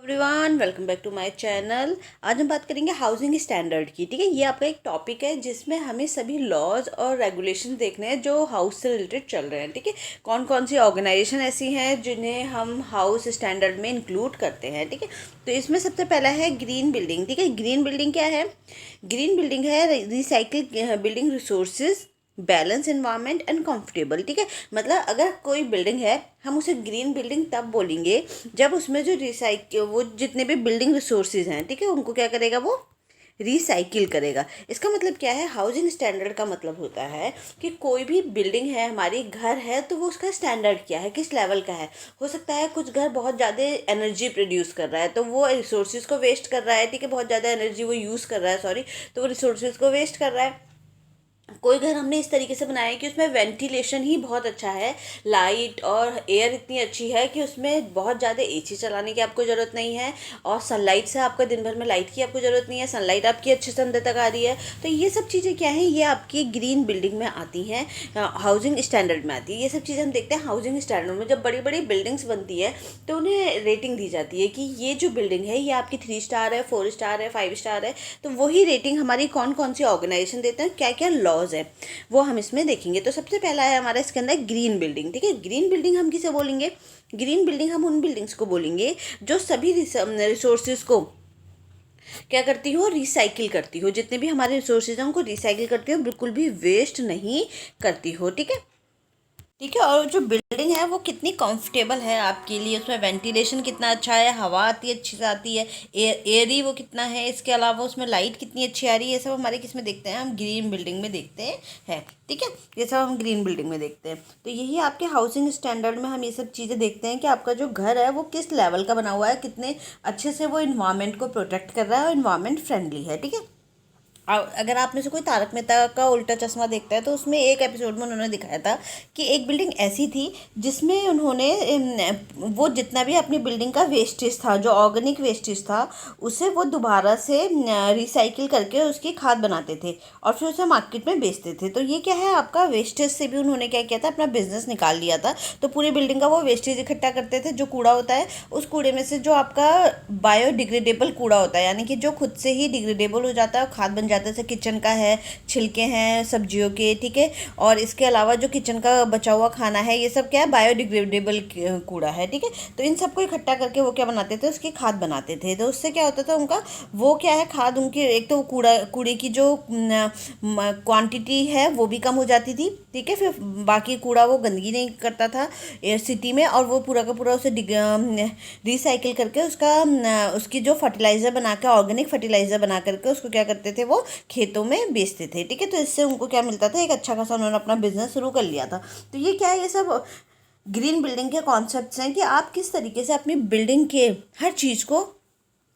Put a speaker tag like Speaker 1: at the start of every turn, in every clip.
Speaker 1: Everyone, welcome back to my channel. आज हम बात करेंगे हाउसिंग स्टैंडर्ड की। ठीक है, ये आपका एक टॉपिक है जिसमें हमें सभी लॉज और रेगुलेशन देखने हैं जो हाउस से रिलेटेड चल रहे हैं। ठीक है, कौन कौन सी ऑर्गेनाइजेशन ऐसी हैं जिन्हें हम हाउस स्टैंडर्ड में इंक्लूड करते हैं। ठीक है, तो इसमें सबसे पहला है ग्रीन बिल्डिंग। ठीक है, ग्रीन बिल्डिंग क्या है? ग्रीन बिल्डिंग है recycle building resources, balance environment and comfortable. ठीक है, मतलब अगर कोई बिल्डिंग है हम उसे ग्रीन बिल्डिंग तब बोलेंगे जब उसमें जो रिसाइकिल वो जितने भी बिल्डिंग रिसोर्सेज हैं, ठीक है, उनको क्या करेगा, वो रिसाइकिल करेगा। इसका मतलब क्या है? हाउसिंग स्टैंडर्ड का मतलब होता है कि कोई भी बिल्डिंग है, हमारी घर है, तो वो उसका स्टैंडर्ड क्या है, किस लेवल का है। हो सकता है कुछ घर बहुत ज़्यादा एनर्जी प्रोड्यूस कर रहा है तो वो रिसोर्सेज को वेस्ट कर रहा है। ठीक है, बहुत ज़्यादा एनर्जी वो यूज़ कर रहा है, सॉरी, तो वो रिसोर्सेज को वेस्ट कर रहा है। कोई घर हमने इस तरीके से बनाया है कि उसमें वेंटिलेशन ही बहुत अच्छा है, लाइट और एयर इतनी अच्छी है कि उसमें बहुत ज़्यादा एसी चलाने की आपको ज़रूरत नहीं है, और सनलाइट से आपका दिन भर में लाइट की आपको ज़रूरत नहीं है, सनलाइट आपकी अच्छे से अंदर तक आ रही है। तो ये सब चीज़ें क्या हैं, ये आपकी ग्रीन बिल्डिंग में आती हैं, हाउसिंग स्टैंडर्ड में आती है। ये सब चीज़ें हम देखते हैं हाउसिंग स्टैंडर्ड में। जब बड़ी बड़ी बिल्डिंग्स बनती है तो उन्हें रेटिंग दी जाती है कि ये जो बिल्डिंग है ये आपकी 3 स्टार है, 4 स्टार है, 5 स्टार है। तो वही रेटिंग हमारी कौन कौन सी ऑर्गेनाइजेशन देते हैं, क्या क्या लॉज है, वो हम इसमें देखेंगे। तो सबसे पहला है हमारा इसके अंदर ग्रीन बिल्डिंग। ठीक है, ग्रीन बिल्डिंग हम किसे बोलेंगे? ग्रीन बिल्डिंग हम उन बिल्डिंग्स को बोलेंगे जो सभी रिसोर्सेज को क्या करती हो, रिसाइकिल करती हो। जितने भी हमारे रिसोर्सेज हैं उनको रिसाइकिल करती हो, बिल्कुल भी वेस्ट नहीं करती हो। ठीक है, ठीक है, और जो बिल्डिंग है वो कितनी कंफर्टेबल है आपके लिए, उसमें वेंटिलेशन कितना अच्छा है, हवा आती है, अच्छी से आती है, एयरी वो कितना है, इसके अलावा उसमें लाइट कितनी अच्छी आ रही है, ये सब हमारे किस में देखते हैं, हम ग्रीन बिल्डिंग में देखते हैं। ठीक है, ये सब हम ग्रीन बिल्डिंग में देखते हैं। तो यही आपके हाउसिंग स्टैंडर्ड में हम ये सब चीज़ें देखते हैं कि आपका जो घर है वो किस लेवल का बना हुआ है, कितने अच्छे से वो इन्वायरमेंट को प्रोटेक्ट कर रहा है और इन्वायरमेंट फ्रेंडली है। ठीक है, अगर आप में से कोई तारक मेहता का उल्टा चश्मा देखता है तो उसमें एक एपिसोड में उन्होंने दिखाया था कि एक बिल्डिंग ऐसी थी जिसमें उन्होंने वो जितना भी अपनी बिल्डिंग का वेस्टेज था, जो ऑर्गेनिक वेस्टेज था, उसे वो दोबारा से रिसाइकिल करके उसकी खाद बनाते थे और फिर उसे मार्केट में बेचते थे। तो ये क्या है, आपका वेस्टेज से भी उन्होंने क्या किया था, अपना बिजनेस निकाल लिया था। तो पूरी बिल्डिंग का वो वेस्टेज इकट्ठा करते थे, जो कूड़ा होता है उस कूड़े में से जो आपका बायोडिग्रेडेबल कूड़ा होता है, यानी कि जो खुद से ही डिग्रेडेबल हो जाता है और खाद बन जाता है, जैसे किचन का है, छिलके हैं सब्जियों के, ठीक है, और इसके अलावा जो किचन का बचा हुआ खाना है, ये सब क्या है, बायोडिग्रेडेबल कूड़ा है। ठीक है, तो इन सबको इकट्ठा करके वो क्या बनाते थे, उसकी खाद बनाते थे। तो उससे क्या होता था, उनका वो क्या है, खाद उनकी एक तो कूड़े की जो क्वांटिटी है वो भी कम हो जाती थी। ठीक है, फिर बाकी कूड़ा वो गंदगी नहीं करता था सिटी में, और वो पूरा का पूरा उसे रिसाइकिल करके उसकी जो फर्टिलाइज़र बना के, ऑर्गेनिक फर्टिलाइज़र बना करके उसको क्या करते थे, वो खेतों में बेचते थे। ठीक है, तो इससे उनको क्या मिलता था, एक अच्छा खासा उन्होंने अपना बिजनेस शुरू कर लिया था। तो ये क्या है, ये सब ग्रीन बिल्डिंग के कॉन्सेप्ट्स हैं कि आप किस तरीके से अपनी बिल्डिंग के हर चीज़ को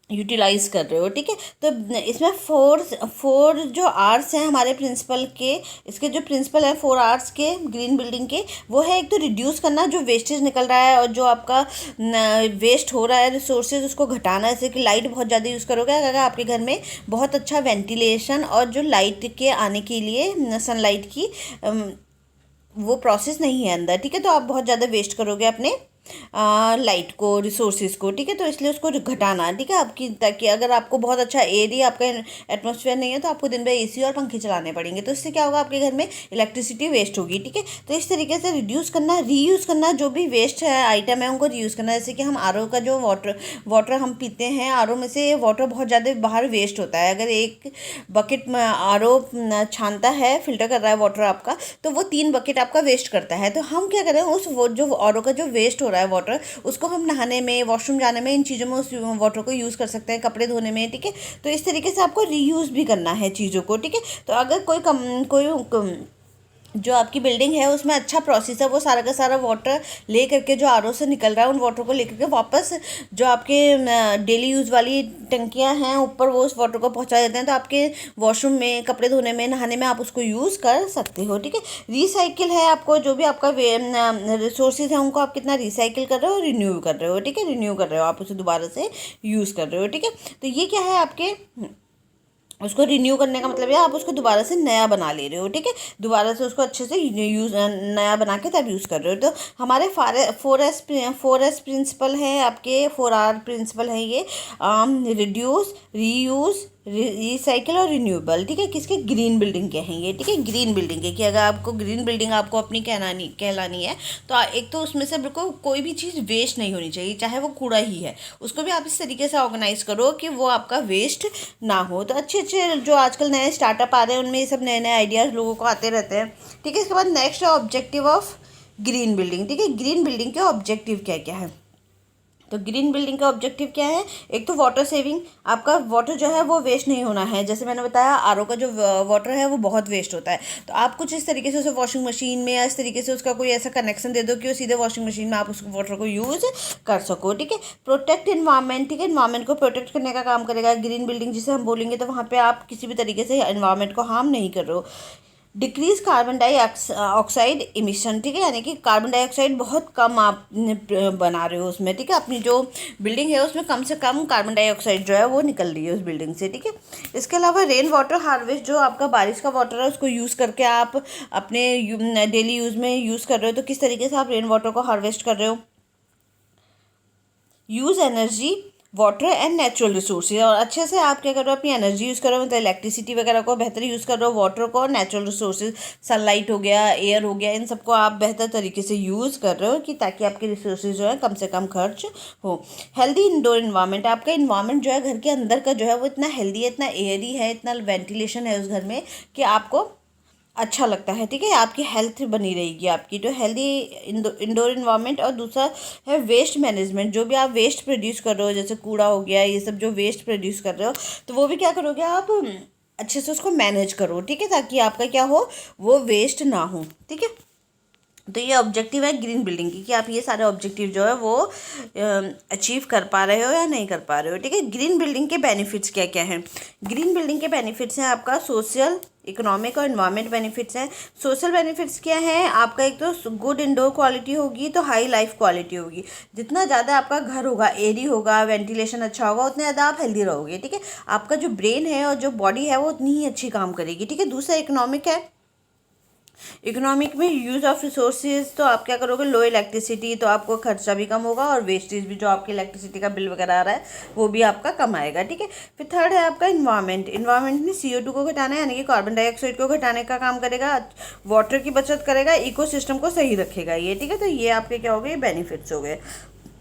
Speaker 1: यूटिलाइज कर रहे हो। ठीक है, तो इसमें फोर जो आर्ट्स हैं हमारे प्रिंसिपल के, इसके जो प्रिंसिपल हैं 4 आर्ट्स के ग्रीन बिल्डिंग के, वो है एक तो रिड्यूस करना, जो वेस्टेज निकल रहा है और जो आपका वेस्ट हो रहा है रिसोर्सेज, उसको घटाना। जैसे कि लाइट बहुत ज़्यादा यूज़ करोगे, अगर आपके घर में बहुत अच्छा वेंटिलेशन और जो लाइट के आने के लिए सनलाइट की वो प्रोसेस नहीं है अंदर, ठीक है, तो आप बहुत ज़्यादा वेस्ट करोगे अपने लाइट को, रिसोर्सेज को। ठीक है, तो इसलिए उसको घटाना, ठीक है, आपकी, ताकि अगर आपको बहुत अच्छा एरिया, आपका एटमॉस्फेयर नहीं है तो आपको दिन भर एसी और पंखे चलाने पड़ेंगे, तो इससे क्या होगा, आपके घर में इलेक्ट्रिसिटी वेस्ट होगी। ठीक है, तो इस तरीके से रिड्यूस करना, रीयूज़ करना, जो भी वेस्ट है आइटम है उनको रीयूज़ करना। जैसे कि हम आरओ का जो वाटर हम पीते हैं, आरओ में से वाटर बहुत ज़्यादा बाहर वेस्ट होता है। अगर एक बकेट में आरओ छानता है, फिल्टर कर रहा है वाटर आपका, तो वो 3 बकेट आपका वेस्ट करता है। तो हम क्या करें, उस वो जो आरओ का जो वेस्ट हो रहा है वाटर, उसको हम नहाने में, वॉशरूम जाने में, इन चीज़ों में उस वाटर को यूज़ कर सकते हैं, कपड़े धोने में। ठीक है, तो इस तरीके से आपको रीयूज़ भी करना है चीज़ों को। ठीक है, तो अगर कोई जो आपकी बिल्डिंग है उसमें अच्छा प्रोसेस है, वो सारा का सारा वाटर ले करके जो आरओ से निकल रहा है, उन वाटर को लेकर के वापस जो आपके डेली यूज़ वाली टंकियां हैं ऊपर, वो उस वाटर को पहुंचा देते हैं। तो आपके वॉशरूम में, कपड़े धोने में, नहाने में आप उसको यूज़ कर सकते हो। ठीक है, रिसाइकिल है, आपको जो भी आपका रिसोर्सेज है उनको आप कितना रिसाइकिल कर रहे हो, रिन्यू कर रहे हो। ठीक है, रिन्यू कर रहे हो, आप उसे दोबारा से यूज़ कर रहे हो। ठीक है, तो ये क्या है, आपके उसको रिन्यू करने का मतलब है आप उसको दोबारा से नया बना ले रहे हो, ठीक है, दोबारा से उसको अच्छे से यूज़ नया बना के तब यूज़ कर रहे हो। तो हमारे 4S प्रिंसिपल है, आपके 4R प्रिंसिपल है ये, रिड्यूस, रीयूज़, रिसाइकिल और रिन्यूएबल, ठीक है, किसके, ग्रीन बिल्डिंग के हैं ये, ठीक है, ग्रीन बिल्डिंग के, कि अगर आपको ग्रीन बिल्डिंग आपको अपनी कहलानी है तो एक तो उसमें से बिल्कुल कोई भी चीज़ वेस्ट नहीं होनी चाहिए, चाहे वो कूड़ा ही है, उसको भी आप इस तरीके से ऑर्गेनाइज करो कि वो आपका वेस्ट ना हो। तो अच्छे अच्छे जो आजकल नए स्टार्टअप आ रहे हैं उनमें ये सब नए नए आइडियाज़ लोगों को आते रहते हैं, ठीक है। इसके बाद नेक्स्ट है ऑब्जेक्टिव ऑफ ग्रीन बिल्डिंग, ठीक है, ग्रीन बिल्डिंग के ऑब्जेक्टिव क्या क्या है। तो ग्रीन बिल्डिंग का ऑब्जेक्टिव क्या है, एक तो वाटर सेविंग, आपका वाटर जो है वो वेस्ट नहीं होना है, जैसे मैंने बताया आरओ का जो वाटर है वो बहुत वेस्ट होता है, तो आप कुछ इस तरीके से उसे वॉशिंग मशीन में या इस तरीके से उसका कोई ऐसा कनेक्शन दे दो कि वो सीधे वॉशिंग मशीन में आप उस वाटर को यूज़ कर सको, ठीक है। प्रोटेक्ट इन्वायरमेंट, ठीक है, इन्वायरमेंट को प्रोटेक्ट करने का काम करेगा ग्रीन बिल्डिंग जिसे हम बोलेंगे, तो वहाँ पर आप किसी भी तरीके से इन्वायरमेंट को हार्म नहीं कर रहे हो। डिक्रीज कार्बन डाइऑक्साइड इमिशन, ठीक है, यानी कि कार्बन डाइऑक्साइड बहुत कम आप बना रहे हो उसमें, ठीक है, अपनी जो बिल्डिंग है उसमें कम से कम कार्बन डाइऑक्साइड जो है वो निकल रही है उस बिल्डिंग से, ठीक है। इसके अलावा रेन वाटर हार्वेस्ट, जो आपका बारिश का वाटर है उसको यूज़ करके आप अपने डेली यूज़ में यूज़ कर रहे हो, तो किस तरीके से आप रेन वाटर को हार्वेस्ट कर रहे हो। Use energy water and natural resources, और अच्छे से आप क्या कर रहे हो, अपनी एनर्जी यूज़ कर रहे हो, मतलब इलेक्ट्रिसिटी वगैरह को बेहतर यूज़ कर रहे हो, वाटर को और नेचुरल रिसोर्सेज, सनलाइट हो गया, एयर हो गया, इन सबको आप बेहतर तरीके से यूज़ कर रहे हो कि ताकि आपके रिसोर्सेज जो है कम से कम खर्च हो। हेल्दी इंडोर इन्वायरमेंट, आपका इन्वायरमेंट जो है घर के अंदर का जो है वो इतना हेल्दी है, इतना एयरी है, इतना वेंटिलेशन है उस घर में कि आपको अच्छा लगता है, ठीक है, आपकी हेल्थ बनी रहेगी आपकी। तो हेल्दी इंडोर इन्वायरमेंट, और दूसरा है वेस्ट मैनेजमेंट, जो भी आप वेस्ट प्रोड्यूस कर रहे हो जैसे कूड़ा हो गया, ये सब जो वेस्ट प्रोड्यूस कर रहे हो तो वो भी क्या करोगे आप, अच्छे से उसको मैनेज करो, ठीक है, ताकि आपका क्या हो, वो वेस्ट ना हो, ठीक है। तो ये ऑब्जेक्टिव है ग्रीन बिल्डिंग की कि आप ये सारे ऑब्जेक्टिव जो है वो अचीव कर पा रहे हो या नहीं कर पा रहे हो, ठीक है। ग्रीन बिल्डिंग के बेनिफिट्स क्या क्या हैं। ग्रीन बिल्डिंग के बेनिफिट्स हैं आपका सोशल, इकोनॉमिक और इन्वायरमेंट बेनिफिट्स हैं। सोशल बेनिफिट्स क्या हैं आपका, एक तो गुड इंडोर क्वालिटी होगी तो हाई लाइफ क्वालिटी होगी, जितना ज़्यादा आपका घर होगा, एरी होगा, वेंटिलेशन अच्छा होगा, उतने ज़्यादा आप हेल्दी रहोगे, ठीक है। आपका जो ब्रेन है और जो बॉडी है वो उतनी ही अच्छी काम करेगी, ठीक है। दूसरा इकोनॉमिक है, इकोनॉमिक में यूज़ ऑफ रिसोर्सेज, तो आप क्या करोगे, लो इलेक्ट्रिसिटी, तो आपको खर्चा भी कम होगा और वेस्टेज भी जो आपके इलेक्ट्रिसिटी का बिल वगैरह आ रहा है वो भी आपका कम आएगा, ठीक है। फिर थर्ड है आपका इन्वायरमेंट, इन्वायरमेंट में CO2 को घटाना है, यानी कि कार्बन डाइऑक्साइड को घटाने का काम करेगा, वाटर की बचत करेगा, इकोसिस्टम को सही रखेगा ये, ठीक है। तो ये आपके क्या हो गए, बेनिफिट्स हो गए।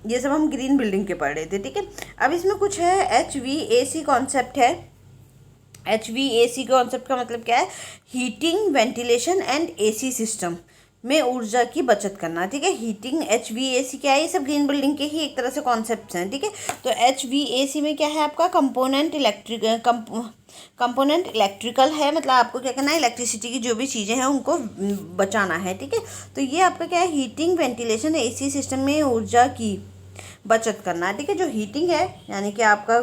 Speaker 1: ये सब हम ग्रीन बिल्डिंग के पढ़ रहे थे, ठीक है। अब इसमें कुछ है HVAC कॉन्सेप्ट है। HVAC कॉन्सेप्ट का मतलब क्या है, heating, ventilation and AC system में ऊर्जा की बचत करना, ठीक है। हीटिंग, HVAC क्या है, ये सब ग्रीन बिल्डिंग के ही एक तरह से कॉन्सेप्ट्स हैं, ठीक है। तो HVAC में क्या है आपका, कंपोनेंट इलेक्ट्रिकल है, मतलब आपको क्या करना है, इलेक्ट्रिसिटी की जो भी चीज़ें हैं उनको बचाना है, ठीक है। तो ये आपका क्या है, हीटिंग, वेंटिलेशन, AC सिस्टम में ऊर्जा की बचत करना है, ठीक है। जो हीटिंग है यानी कि आपका,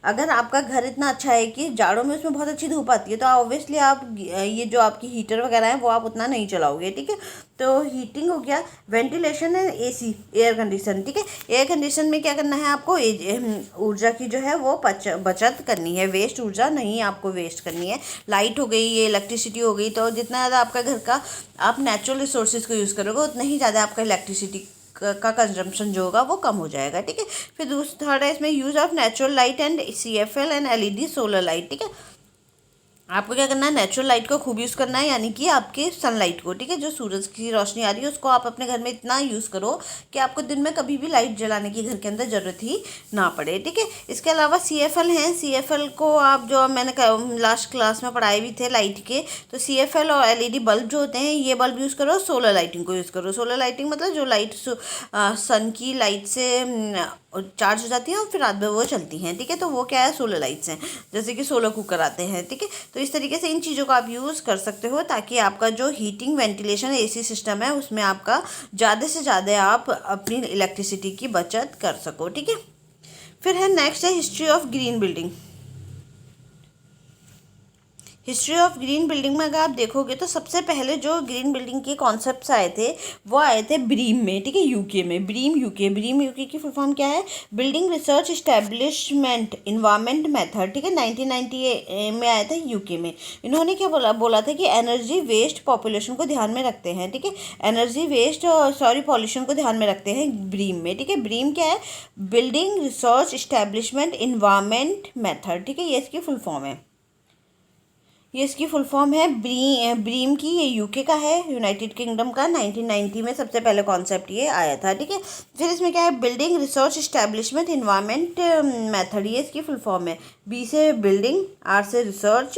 Speaker 1: अगर आपका घर इतना अच्छा है कि जाड़ों में उसमें बहुत अच्छी धूप आती है तो ऑब्वियसली आप ये जो आपकी हीटर वगैरह है वो आप उतना नहीं चलाओगे, ठीक है। तो हीटिंग हो गया, वेंटिलेशन है, AC एयर कंडीशन, ठीक है। एयर कंडीशन में क्या करना है आपको, ऊर्जा की जो है वो बचत करनी है, वेस्ट ऊर्जा नहीं आपको वेस्ट करनी है। लाइट हो गई, ये इलेक्ट्रिसिटी हो गई, तो जितना ज़्यादा आपका घर का आप नेचुरल रिसोर्सेज को यूज़ करोगे उतना ही ज़्यादा आपका इलेक्ट्रिसिटी का कंजम्पशन जो होगा वो कम हो जाएगा, ठीक है। फिर दूसरा थर्ड है इसमें use of natural light and CFL and LED solar light, ठीक है। आपको क्या करना है, नेचुरल लाइट को खूब यूज़ करना है, यानी कि आपके सनलाइट को, ठीक है, जो सूरज की रोशनी आ रही है उसको आप अपने घर में इतना यूज़ करो कि आपको दिन में कभी भी लाइट जलाने की घर के अंदर ज़रूरत ही ना पड़े, ठीक है। इसके अलावा CFL हैं, CFL को आप जो मैंने लास्ट क्लास में पढ़ाए भी थे लाइट के, तो CFL और LED बल्ब जो होते हैं ये बल्ब यूज़ करो, सोलर लाइटिंग को यूज़ करो। सोलर लाइटिंग मतलब जो लाइट सन की लाइट से चार्ज हो जाती हैं और फिर रात में वो चलती हैं, ठीक है। तो वो क्या है, सोलर लाइट्स हैं, जैसे कि सोलर कुकर आते हैं, ठीक है। तो इस तरीके से इन चीज़ों को आप यूज़ कर सकते हो ताकि आपका जो हीटिंग, वेंटिलेशन, AC सिस्टम है उसमें आपका ज़्यादा से ज़्यादा आप अपनी इलेक्ट्रिसिटी की बचत कर सको, ठीक है। फिर है नेक्स्ट है history of green building. History of green building में अगर आप देखोगे तो सबसे पहले जो ग्रीन बिल्डिंग के कॉन्सेप्ट्स आए थे वो आए थे ब्रीम में, ठीक है, यूके में। ब्रीम यूके की फुल फॉर्म क्या है? Building research establishment environment method, ठीक है, 1990 में आया था यूके में। इन्होंने क्या बोला था कि एनर्जी वेस्ट पॉपुलेशन को ध्यान में रखते हैं, ठीक है, एनर्जी वेस्ट पॉल्यूशन को ध्यान में रखते हैं ब्रीम में, ठीक है। ब्रीम क्या है? Building research establishment environment method, ठीक है, ये इसकी फुल फॉर्म है। ये इसकी फुल फॉर्म है ब्रीम की। ये यूके का है, यूनाइटेड किंगडम का। 1990 में सबसे पहले कॉन्सेप्ट ये आया था, ठीक है। फिर इसमें क्या है? Building research establishment environment method, ये इसकी फुल फॉर्म है। बी से बिल्डिंग, आर से रिसर्च,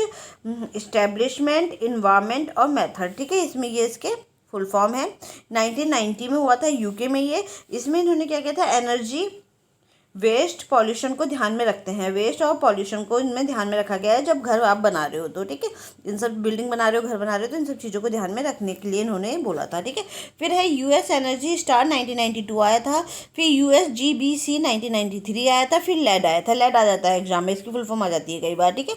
Speaker 1: इस्टेब्लिशमेंट, इन्वायरमेंट और मेथड, ठीक है, इसमें ये इसके फुल फॉर्म है। 1990 में हुआ था यूके में ये। इसमें इन्होंने क्या किया था? एनर्जी वेस्ट पॉल्यूशन को ध्यान में रखते हैं। वेस्ट और पॉल्यूशन को इनमें ध्यान में रखा गया है जब घर आप बना रहे हो तो, ठीक है, इन सब बिल्डिंग बना रहे हो, घर बना रहे हो, तो इन सब चीज़ों को ध्यान में रखने के लिए इन्होंने बोला था, ठीक है। फिर है यूएस एनर्जी स्टार, 1992 आया था। फिर USGBC 1993 आया था। फिर लेड आया था। लेड आ जाता है एग्जाम में, इसकी फुल फॉर्म आ जाती है कई बार, ठीक है।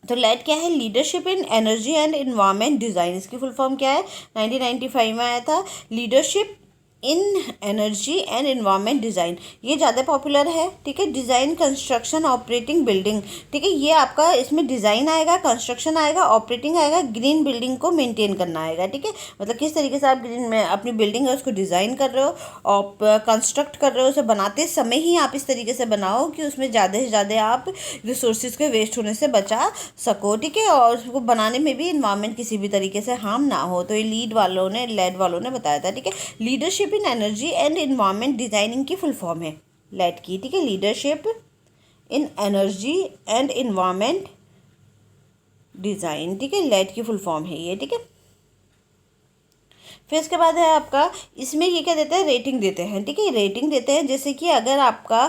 Speaker 1: तो लेड क्या है? Leadership in energy and environment design, इसकी फुल फॉर्म क्या है? 1995 में आया था। Leadership in energy and environment design, ये ज़्यादा पॉपुलर है, ठीक है। डिज़ाइन कंस्ट्रक्शन ऑपरेटिंग बिल्डिंग, ठीक है, ये आपका इसमें डिज़ाइन आएगा, कंस्ट्रक्शन आएगा, ऑपरेटिंग आएगा, ग्रीन बिल्डिंग को मेंटेन करना आएगा, ठीक है। मतलब किस तरीके से आप ग्रीन में अपनी बिल्डिंग है उसको डिज़ाइन कर रहे हो और कंस्ट्रक्ट कर रहे हो, उसे बनाते समय ही आप इस तरीके से बनाओ कि उसमें ज़्यादा से ज़्यादा आप रिसोर्सेज के वेस्ट होने से बचा सको, ठीक है, और उसको बनाने में भी इन्वायरमेंट किसी भी तरीके से हार्म ना हो। तो ये लेड वालों ने बताया था, ठीक है। Leadership in energy and environment designing की फुल फॉर्म है लेड की, ठीक है, leadership in energy and environment design, ठीक है, लेड की फुल फॉर्म है ये, ठीक है। फिर इसके बाद है आपका, इसमें ये क्या देते हैं? रेटिंग देते हैं, ठीक है, रेटिंग देते हैं। जैसे कि अगर आपका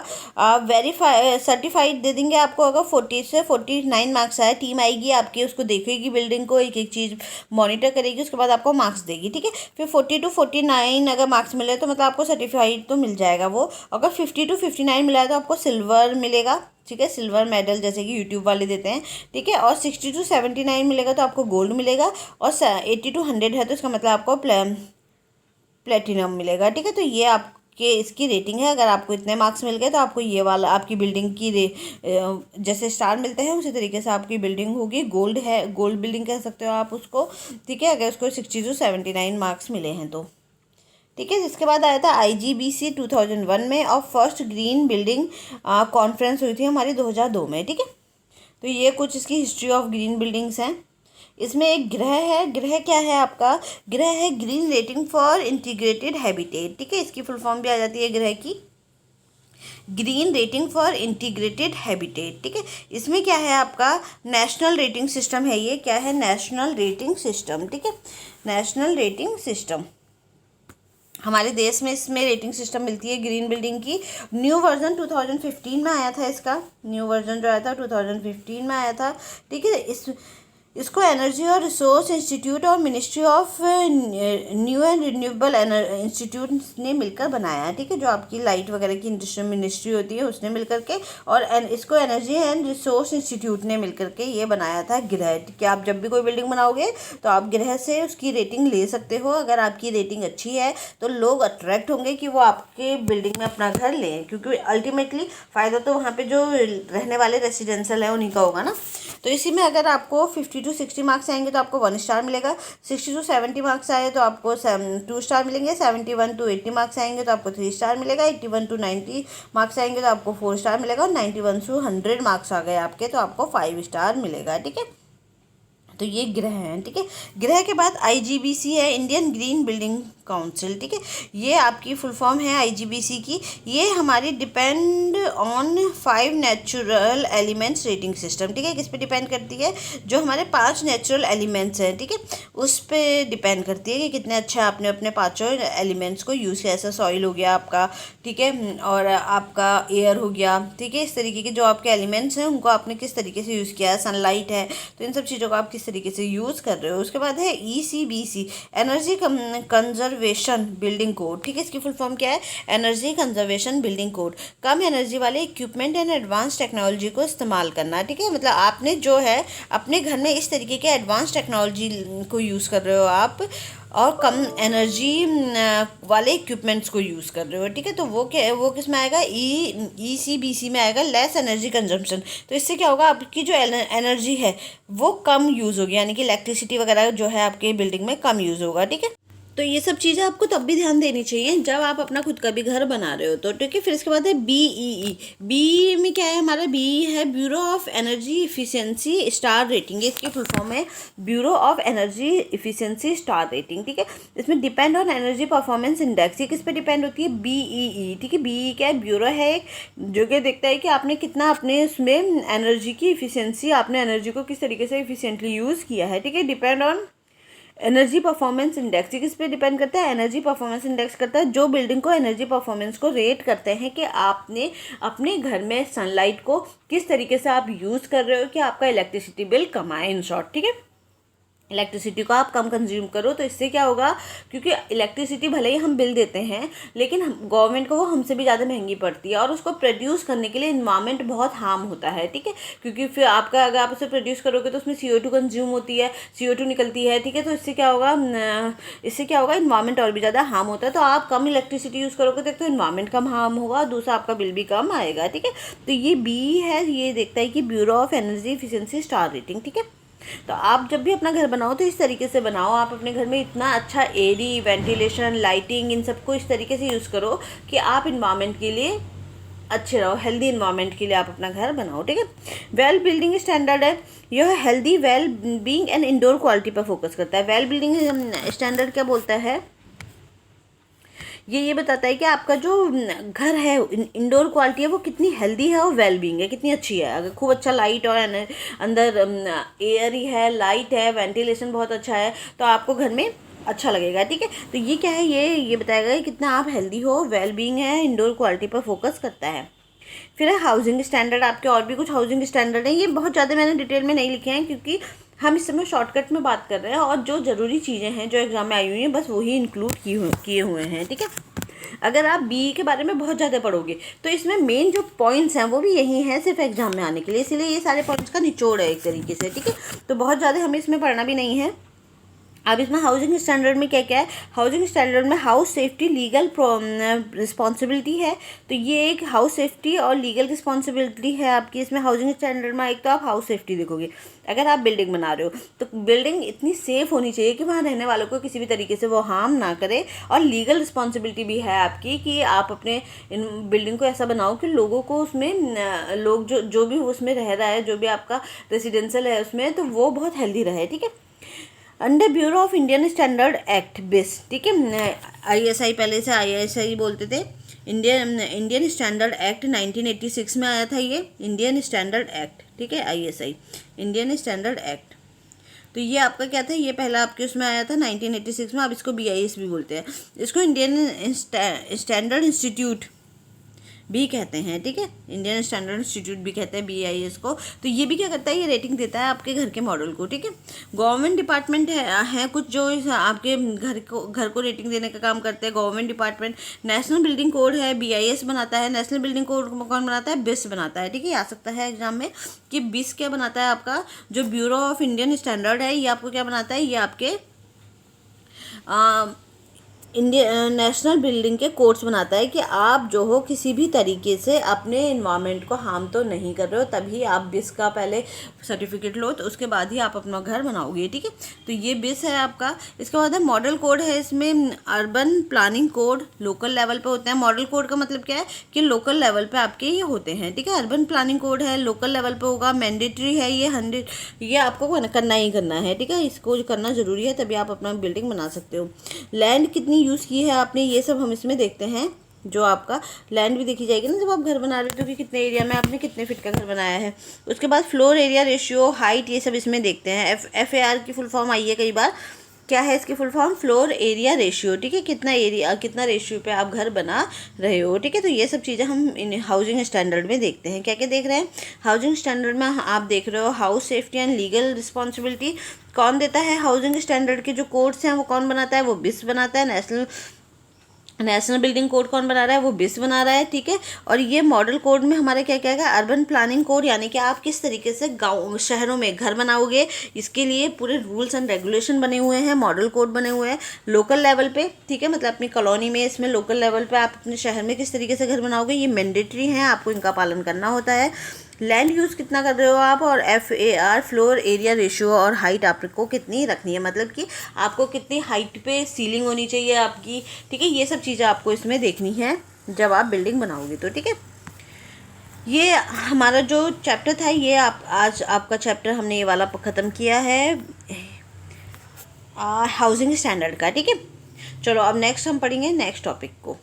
Speaker 1: वेरीफाई सर्टिफाइड दे देंगे आपको, अगर 40 से 49 मार्क्स आए, टीम आएगी आपकी, उसको देखेगी बिल्डिंग को, एक एक चीज़ मॉनिटर करेगी, उसके बाद आपको मार्क्स देगी, ठीक है। फिर 40 to 49 अगर मार्क्स मिले तो मतलब आपको सर्टिफाइड तो मिल जाएगा वो। अगर 50 to 59 मिला है तो आपको सिल्वर मिलेगा, ठीक है, सिल्वर मेडल जैसे कि यूट्यूब वाले देते हैं, ठीक है। और 60 to 79 मिलेगा तो आपको गोल्ड मिलेगा। और 80 to 100 है तो इसका मतलब आपको प्लेटिनम मिलेगा, ठीक है। तो ये आपके इसकी रेटिंग है। अगर आपको इतने मार्क्स मिल गए तो आपको ये वाला आपकी बिल्डिंग की जैसे स्टार मिलते हैं उसी तरीके से आपकी बिल्डिंग होगी। गोल्ड है, गोल्ड बिल्डिंग कह सकते हो आप उसको, ठीक है, अगर उसको 60 to 79 मार्क्स मिले हैं तो, ठीक है। इसके बाद आया था IGBC 2001 में, और फर्स्ट ग्रीन बिल्डिंग कॉन्फ्रेंस हुई थी हमारी 2002 में, ठीक है। तो ये कुछ इसकी हिस्ट्री ऑफ ग्रीन बिल्डिंग्स हैं। इसमें एक ग्रह है। ग्रह क्या है आपका? ग्रह है green rating for integrated habitat, ठीक है, इसकी फुल फॉर्म भी आ जाती है ग्रह की, green rating for integrated habitat, ठीक है। इसमें क्या है आपका? नेशनल रेटिंग सिस्टम है। ये क्या है? नेशनल रेटिंग सिस्टम, ठीक है, नेशनल रेटिंग सिस्टम। हमारे देश में इसमें रेटिंग सिस्टम मिलती है ग्रीन बिल्डिंग की। न्यू वर्जन 2015 में आया था इसका। न्यू वर्जन जो आया था 2015 में आया था, ठीक है। इसको एनर्जी और रिसोर्स इंस्टीट्यूट और ministry of new and renewable institute ने मिलकर बनाया है, ठीक है, जो आपकी लाइट वगैरह की मिनिस्ट्री होती है उसने मिलकर के, और इसको एनर्जी एंड रिसोर्स इंस्टीट्यूट ने मिलकर के ये बनाया था ग्रह। कि आप जब भी कोई बिल्डिंग बनाओगे तो आप ग्रह से उसकी रेटिंग ले सकते हो। अगर आपकी रेटिंग अच्छी है तो लोग अट्रैक्ट होंगे कि वो आपके बिल्डिंग में अपना घर लें, क्योंकि अल्टीमेटली फ़ायदा तो वहाँ पे जो रहने वाले रेसिडेंशियल है उन्हीं का होगा ना। तो इसी में अगर आपको 50 to 60 मार्क्स आएंगे तो आपको 1 स्टार मिलेगा। 60 to 70 मार्क्स आए तो आपको 2 स्टार मिलेंगे। 71 to 80 मार्क्स आएंगे तो आपको 3 स्टार मिलेगा। 81 to 90 मार्क्स आएंगे तो आपको 4 स्टार मिलेगा। और 91 to 100 मार्क्स आ गए आपके तो आपको 5 स्टार मिलेगा, ठीक है। तो ये ग्रह हैं, ठीक है। ग्रह के बाद IGBC है, इंडियन ग्रीन बिल्डिंग काउंसिल, ठीक है, ये आपकी फुल फॉर्म है IGBC की। ये हमारी depend on 5 natural elements rating system, ठीक है। किस पे डिपेंड करती है? जो हमारे 5 नेचुरल एलिमेंट्स हैं, ठीक है, उस पर डिपेंड करती है कि कितने अच्छा आपने अपने 5 एलिमेंट्स को यूज़ किया। ऐसा सॉइल हो गया आपका, ठीक है, और आपका एयर हो गया, ठीक है, इस तरीके के जो आपके एलिमेंट्स हैं उनको आपने किस तरीके से यूज़ किया है। सनलाइट है, तो इन सब चीज़ों को आप किस तरीके से यूज़ कर रहे हो। उसके बाद है ECBC, energy conservation conservation building code, ठीक है, इसकी फुल फॉर्म क्या है, एनर्जी कंजर्वेशन बिल्डिंग कोड। कम एनर्जी वाले इक्विपमेंट एंड एडवांस टेक्नोलॉजी को इस्तेमाल करना, ठीक है, मतलब आपने जो है अपने घर में इस तरीके के एडवांस टेक्नोलॉजी को यूज़ कर रहे हो आप, और कम एनर्जी वाले इक्विपमेंट्स को यूज़ कर रहे हो, ठीक है, तो वो क्या है, वो किस में आएगा, ECBC में आएगा, लेस एनर्जी कंजम्पशन। तो इससे क्या होगा, आपकी जो एनर्जी है वो कम यूज़ होगी, यानी कि इलेक्ट्रिसिटी वगैरह जो है आपके बिल्डिंग में कम यूज़ होगा, ठीक है। तो ये सब चीज़ें आपको तब भी ध्यान देनी चाहिए जब आप अपना खुद का भी घर बना रहे हो, तो ठीक है। फिर इसके बाद है BEE। बी में क्या है, हमारा BEE है bureau of energy efficiency star rating, इसकी फुल फॉर्म है bureau of energy efficiency star rating, ठीक है। इसमें depend on energy performance index, ये किस पे डिपेंड होती है, BEE, ठीक है। BEE क्या है, ब्यूरो है एक जो कि देखता है कि आपने कितना अपने उसमें एनर्जी की इफिशियंसी, आपने एनर्जी को किस तरीके से इफिशियंटली यूज़ किया है, ठीक है। Depend on energy performance index, किस पे डिपेंड करता है, एनर्जी परफॉर्मेंस इंडेक्स करता है जो बिल्डिंग को एनर्जी परफॉर्मेंस को रेट करते हैं कि आपने अपने घर में सनलाइट को किस तरीके से आप यूज़ कर रहे हो कि आपका इलेक्ट्रिसिटी बिल कम आए, इन शॉर्ट, ठीक है। इलेक्ट्रिसिटी को आप कम कंज्यूम करो, तो इससे क्या होगा, क्योंकि इलेक्ट्रिसिटी भले ही हम बिल देते हैं लेकिन गवर्नमेंट को वो हमसे भी ज़्यादा महंगी पड़ती है, और उसको प्रोड्यूस करने के लिए इन्वायरमेंट बहुत हार्म होता है, ठीक है। क्योंकि फिर आपका अगर आप उसे प्रोड्यूस करोगे तो उसमें CO2 कंज्यूम होती है, CO2 निकलती है, ठीक है। तो इससे क्या होगा, इन्वायरमेंट और भी ज़्यादा हार्म होता है। तो आप कम इलेक्ट्रिसिटी यूज़ करोगे तो एक तो इन्वायरमेंट कम हार्म होगा, दूसरा आपका बिल भी कम आएगा, ठीक है। तो ये BEE है, ये देखता है कि bureau of energy efficiency star rating, ठीक है। तो आप जब भी अपना घर बनाओ तो इस तरीके से बनाओ, आप अपने घर में इतना अच्छा एयरी, वेंटिलेशन, लाइटिंग, इन सबको इस तरीके से यूज़ करो कि आप इन्वायरमेंट के लिए अच्छे रहो, हेल्दी इन्वायरमेंट के लिए आप अपना घर बनाओ, ठीक है। वेल बिल्डिंग स्टैंडर्ड है, यह healthy well being and indoor quality पर फोकस करता है। वेल बिल्डिंग स्टैंडर्ड क्या बोलता है, ये बताता है कि आपका जो घर है, इंडोर क्वालिटी है वो कितनी हेल्दी है और वेल बीइंग है, कितनी अच्छी है। अगर खूब अच्छा लाइट और अंदर एयर ही है, लाइट है, वेंटिलेशन बहुत अच्छा है, तो आपको घर में अच्छा लगेगा, ठीक है। तो ये क्या है, ये बताएगा कि कितना आप हेल्दी हो, वेल बीइंग है, इंडोर क्वालिटी पर फोकस करता है। फिर है हाउसिंग स्टैंडर्ड, आपके और भी कुछ हाउसिंग स्टैंडर्ड हैं, ये बहुत ज़्यादा मैंने डिटेल में नहीं लिखे हैं क्योंकि हम इस समय शॉर्टकट में बात कर रहे हैं, और जो ज़रूरी चीज़ें हैं जो एग्जाम में आई हुई हैं बस वही इंक्लूड किए हुए हैं, ठीक है। अगर आप BEE के बारे में बहुत ज़्यादा पढ़ोगे तो इसमें मेन जो पॉइंट्स हैं वो भी यही हैं सिर्फ एग्जाम में आने के लिए, इसीलिए ये सारे पॉइंट्स का निचोड़ है एक तरीके से, ठीक है। तो बहुत ज़्यादा हमें इसमें पढ़ना भी नहीं है। अब इसमें हाउसिंग स्टैंडर्ड में क्या क्या है, हाउसिंग स्टैंडर्ड में हाउस सेफ्टी लीगल रिस्पॉन्सिबिलिटी है, तो ये एक हाउस सेफ्टी और लीगल रिस्पॉन्सिबिलिटी है आपकी इसमें हाउसिंग स्टैंडर्ड में। एक तो आप हाउस सेफ्टी देखोगे, अगर आप बिल्डिंग बना रहे हो तो बिल्डिंग इतनी सेफ़ होनी चाहिए कि वहाँ रहने वालों को किसी भी तरीके से वो हार्म ना करे, और लीगल रिस्पॉन्सिबिलिटी भी है आपकी कि आप अपने इन बिल्डिंग को ऐसा बनाओ कि लोगों को उसमें लोग जो भी उसमें रह रहा है, जो भी आपका रेसिडेंशियल है उसमें, तो वो बहुत हेल्दी रहे, ठीक है। Under bureau of Indian standard act BIS, ठीक है, ISI पहले से ISI बोलते थे, इंडियन स्टैंडर्ड एक्ट 1986 में आया था ये इंडियन स्टैंडर्ड एक्ट, ठीक है, ISI इंडियन स्टैंडर्ड एक्ट। तो ये आपका क्या था, ये पहला आपके उसमें आया था 1986 में, आप इसको BIS भी बोलते हैं, इसको इंडियन स्टैंडर्ड इंस्टीट्यूट भी कहते हैं, ठीक है, इंडियन स्टैंडर्ड इंस्टीट्यूट भी कहते हैं BIS को। तो ये भी क्या करता है, ये रेटिंग देता है आपके घर के मॉडल को, ठीक है। गवर्नमेंट डिपार्टमेंट है कुछ जो आपके घर को रेटिंग देने का काम करते हैं, government department. National building code है, BIS बनाता है। नेशनल बिल्डिंग कोड कौन बनाता है, BIS बनाता है, ठीक है। आ सकता है एग्जाम में कि BIS क्या बनाता है, आपका जो ब्यूरो ऑफ इंडियन स्टैंडर्ड है ये आपको क्या बनाता है, ये आपके इंडियन नेशनल बिल्डिंग के कोड्स बनाता है कि आप जो हो किसी भी तरीके से अपने इन्वायरमेंट को हार्म तो नहीं कर रहे हो, तभी आप BIS का पहले सर्टिफिकेट लो, तो उसके बाद ही आप अपना घर बनाओगे, ठीक है। तो ये BIS है आपका। इसके बाद है मॉडल कोड है, इसमें urban planning code local level पे होते हैं। मॉडल कोड का मतलब क्या है कि लोकल लेवल पे आपके ये होते हैं, ठीक है। अर्बन प्लानिंग कोड है, लोकल लेवल पे होगा, मैंडेटरी है, ये आपको करना ही करना है, ठीक है, इसको करना ज़रूरी है, तभी आप अपना बिल्डिंग बना सकते हो। लैंड कितनी यूज़ की है आपने, ये सब हम इसमें देखते हैं। जो आपका लैंड भी देखी जाएगी ना जब आप घर बना रहे हो कि कितने एरिया में आपने कितने फीट का घर बनाया है। उसके बाद फ्लोर एरिया रेशियो, हाइट, ये सब इसमें देखते हैं। FAR की फुल फॉर्म आई है कई बार, क्या है इसकी full form, floor area ratio, ठीक है, कितना एरिया कितना रेशियो पे आप घर बना रहे हो, ठीक है। तो ये सब चीज़ें हम इन हाउसिंग स्टैंडर्ड में देखते हैं। क्या क्या देख रहे हैं हाउसिंग स्टैंडर्ड में, आप देख रहे हो house safety and legal responsibility. कौन देता है हाउसिंग स्टैंडर्ड के जो कोड्स हैं वो कौन बनाता है, वो बिस बनाता है। नेशनल बिल्डिंग कोड कौन बना रहा है, वो बिस बना रहा है, ठीक है। और ये मॉडल कोड में हमारे क्या क्या है, अर्बन प्लानिंग कोड, यानी कि आप किस तरीके से गाँव शहरों में घर बनाओगे, इसके लिए पूरे रूल्स एंड रेगुलेशन बने हुए हैं, मॉडल कोड बने हुए हैं लोकल लेवल पे, ठीक है। मतलब अपनी कॉलोनी में, इसमें लोकल लेवल पे आप अपने शहर में किस तरीके से घर बनाओगे, ये मैंडेटरी हैं, आपको इनका पालन करना होता है। लैंड यूज़ कितना कर रहे हो आप, और FAR फ्लोर एरिया रेशियो, और हाइट आपको कितनी रखनी है, मतलब कि आपको कितनी हाइट पे सीलिंग होनी चाहिए आपकी, ठीक है। ये सब चीज़ें आपको इसमें देखनी है जब आप बिल्डिंग बनाओगे तो, ठीक है। ये हमारा जो चैप्टर था, ये आज आपका चैप्टर हमने ये वाला ख़त्म किया है हाउसिंग स्टैंडर्ड का, ठीक है। चलो अब नेक्स्ट हम पढ़ेंगे नेक्स्ट टॉपिक को।